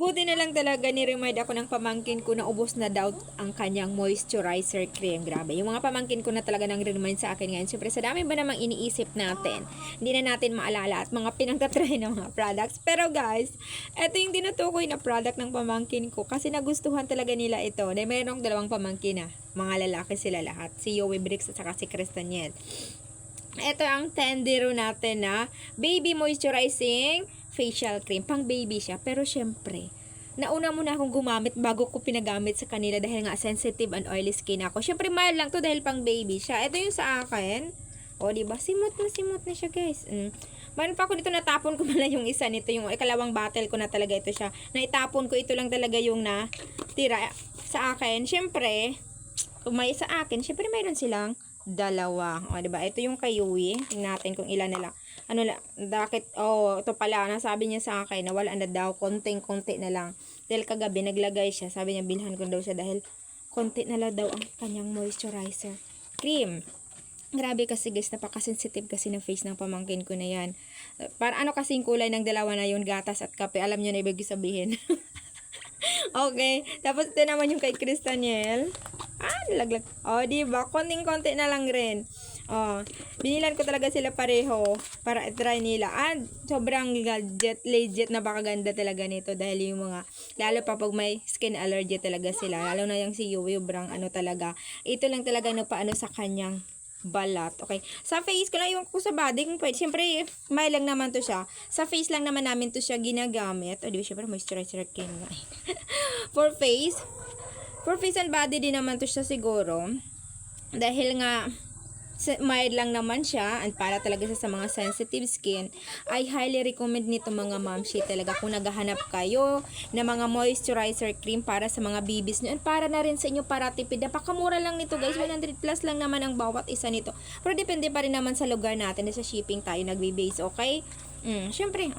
Buti na lang talaga ni-remind ako ng pamangkin ko na ubos na daw ang kanyang moisturizer cream. Grabe. Yung mga pamangkin ko na talaga nang remind sa akin ngayon. Siyempre, sa dami ba namang iniisip natin, hindi na natin maalala at mga pinagtatry ng mga products. Pero guys, ito yung tinutukoy na product ng pamangkin ko kasi nagustuhan talaga nila ito. Dahil mayroong dalawang pamangkin na. Mga lalaki sila lahat. Si Yowie Bricks at saka si Cristaniel. Ito ang tendero natin na baby moisturizing facial cream. Pang baby siya. Pero syempre, nauna muna akong gumamit bago ko pinagamit sa kanila dahil nga sensitive and oily skin ako. Syempre, mild lang to dahil pang baby siya. Ito yung sa akin. O, diba? Simot na siya, guys. Meron pa ako dito, natapon ko pala yung isa nito. Yung ikalawang bottle ko na talaga ito siya. Naitapon ko, ito lang talaga yung natira sa akin. Syempre, kung may sa akin, syempre mayroon silang dalawa. O, diba? Ito yung kay Yui. Tingnan natin kung ilan na lang. Ano lang, bakit, ito pala, nasabi niya sa akin na wala na daw, konting-konti na lang. Dahil kagabi, naglagay siya. Sabi niya, bilhan ko daw siya dahil konti na lang daw ang kanyang moisturizer cream. Grabe kasi guys, napaka-sensitive kasi ng face ng pamangkin ko na yan. Para ano kasing kulay ng dalawa na yun, gatas at kape. Alam niyo na ibig sabihin. Okay. Tapos ito naman yung kay Cristaniel. Nalaglag. Diba? Konting-konti na lang rin. Binilan ko talaga sila pareho para try nila. Sobrang legit na bakaganda talaga nito dahil yung mga, lalo pa pag may skin allergy talaga sila. Lalo na yung si Yui, sobrang talaga. Ito lang talaga paano sa kanyang balat. Okay. Sa face ko lang, yung ko sa body kung pwede. Siyempre, may lang naman to siya. Sa face lang naman namin to siya ginagamit. Di ba, siyempre, moisturizer cream nga. For face and body din naman to siya siguro. Dahil nga, mild lang naman siya and para talaga sa mga sensitive skin, I highly recommend nito mga mamshi talaga kung naghahanap kayo ng mga moisturizer cream para sa mga babies nyo and para na rin sa inyo para tipid. Napakamura lang nito guys, 100 plus lang naman ang bawat isa nito. Pero depende pa rin naman sa lugar natin na sa shipping tayo nagbe-base, okay? Syempre,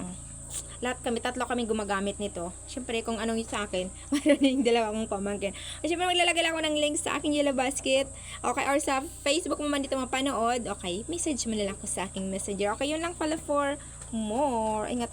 lahat kami, tatlo kami gumagamit nito. Siyempre, kung anong yung sa akin, mayroon yung dalawang pamangkin. At siyempre, maglalagay lang ako ng link sa aking yellow basket. Okay, or sa Facebook mo man dito mapanood. Okay, message mo na lang ko sa aking messenger. Okay, yun lang pala for more. Ingat